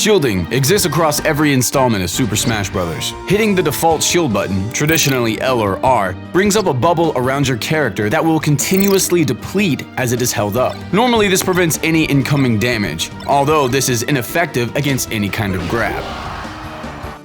Shielding exists across every installment of Super Smash Bros. Hitting the default shield button, traditionally L or R, brings up a bubble around your character that will continuously deplete as it is held up. Normally this prevents any incoming damage, although this is ineffective against any kind of grab.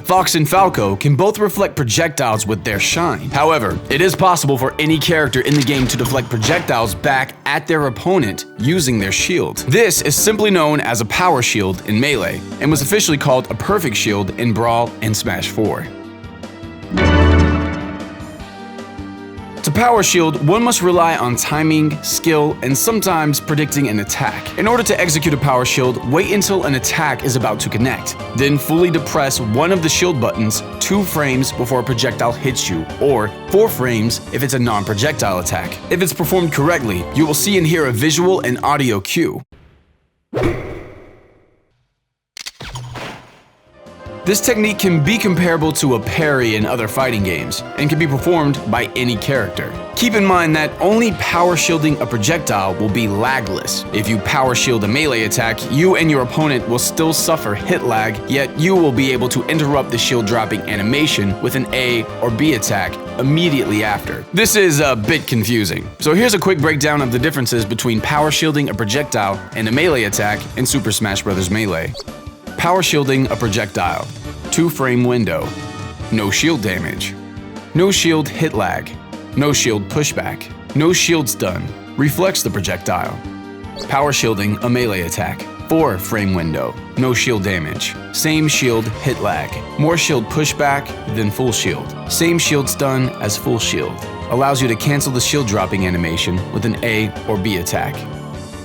Fox and Falco can both reflect projectiles with their shine. However, it is possible for any character in the game to deflect projectiles back at their opponent using their shield. This is simply known as a power shield in Melee, and was officially called a perfect shield in Brawl and Smash 4. To power shield, one must rely on timing, skill, and sometimes predicting an attack. In order to execute a power shield, wait until an attack is about to connect. Then fully depress one of the shield buttons 2 frames before a projectile hits you, or 4 frames if it's a non-projectile attack. If it's performed correctly, you will see and hear a visual and audio cue. This technique can be comparable to a parry in other fighting games, and can be performed by any character. Keep in mind that only power shielding a projectile will be lagless. If you power shield a melee attack, you and your opponent will still suffer hit lag, yet you will be able to interrupt the shield dropping animation with an A or B attack immediately after. This is a bit confusing, so here's a quick breakdown of the differences between power shielding a projectile and a melee attack in Super Smash Bros. Melee. Power shielding a projectile. 2-frame window. No shield damage. No shield hit lag. No shield pushback. No shield stun. Reflects the projectile. Power shielding a melee attack. 4-frame window. No shield damage. Same shield hit lag. More shield pushback than full shield. Same shield stun as full shield. Allows you to cancel the shield dropping animation with an A or B attack.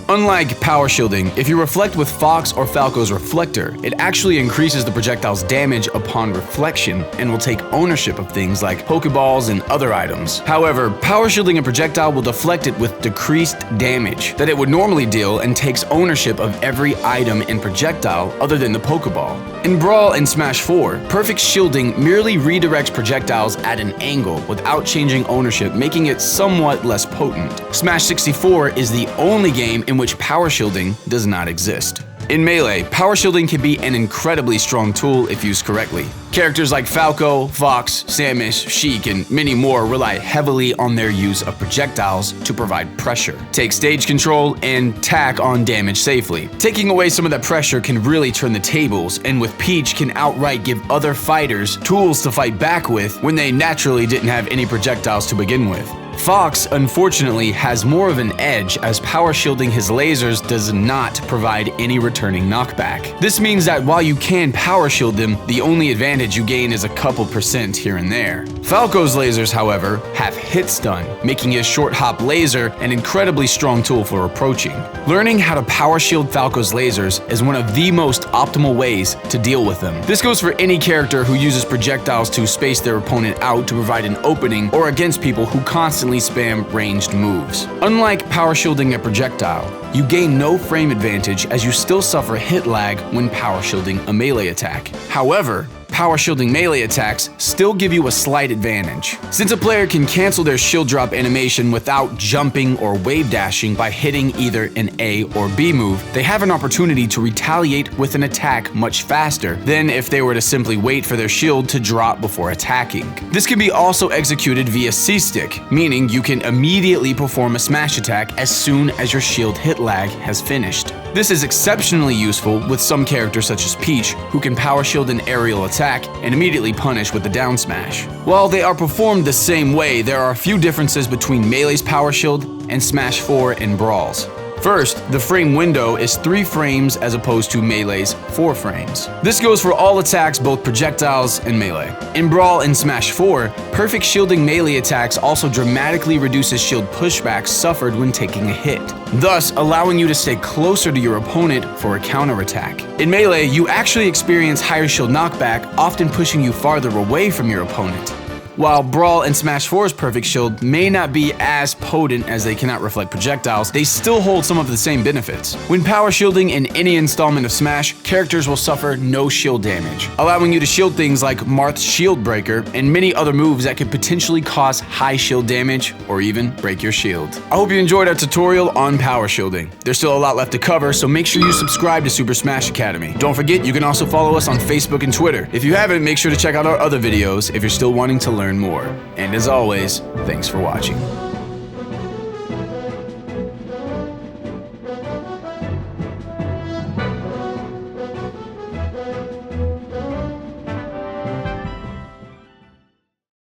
Unlike power shielding, if you reflect with Fox or Falco's reflector, it actually increases the projectile's damage upon reflection and will take ownership of things like Pokeballs and other items. However, power shielding a projectile will deflect it with decreased damage that it would normally deal and takes ownership of every item and projectile other than the Pokeball. In Brawl and Smash 4, perfect shielding merely redirects projectiles at an angle without changing ownership, making it somewhat less potent. Smash 64 is the only game in which power shielding does not exist. In Melee, power shielding can be an incredibly strong tool if used correctly. Characters like Falco, Fox, Samus, Sheik, and many more rely heavily on their use of projectiles to provide pressure, take stage control, and tack on damage safely. Taking away some of that pressure can really turn the tables, and with Peach can outright give other fighters tools to fight back with when they naturally didn't have any projectiles to begin with. Fox, unfortunately, has more of an edge as power shielding his lasers does not provide any returning knockback. This means that while you can power shield them, the only advantage you gain is a couple % here and there. Falco's lasers, however, have hit stun, making his short hop laser an incredibly strong tool for approaching. Learning how to power shield Falco's lasers is one of the most optimal ways to deal with them. This goes for any character who uses projectiles to space their opponent out to provide an opening, or against people who constantly spam ranged moves. Unlike power shielding a projectile, you gain no frame advantage as you still suffer hit lag when power shielding a melee attack. However, power shielding melee attacks still give you a slight advantage. Since a player can cancel their shield drop animation without jumping or wave dashing by hitting either an A or B move, they have an opportunity to retaliate with an attack much faster than if they were to simply wait for their shield to drop before attacking. This can be also executed via C-stick, meaning you can immediately perform a smash attack as soon as your shield hit lag has finished. This is exceptionally useful with some characters such as Peach, who can power shield an aerial attack and immediately punish with the down smash. While they are performed the same way, there are a few differences between Melee's power shield and Smash 4 and Brawls. First, the frame window is 3 frames as opposed to Melee's 4 frames. This goes for all attacks, both projectiles and melee. In Brawl and Smash 4, perfect shielding melee attacks also dramatically reduces shield pushback suffered when taking a hit, thus allowing you to stay closer to your opponent for a counterattack. In Melee, you actually experience higher shield knockback, often pushing you farther away from your opponent. While Brawl and Smash 4's Perfect Shield may not be as potent as they cannot reflect projectiles, they still hold some of the same benefits. When power shielding in any installment of Smash, characters will suffer no shield damage, allowing you to shield things like Marth's Shield Breaker and many other moves that could potentially cause high shield damage or even break your shield. I hope you enjoyed our tutorial on power shielding. There's still a lot left to cover, so make sure you subscribe to Super Smash Academy. Don't forget, you can also follow us on Facebook and Twitter. If you haven't, make sure to check out our other videos if you're still wanting to learn more. And as always, thanks for watching.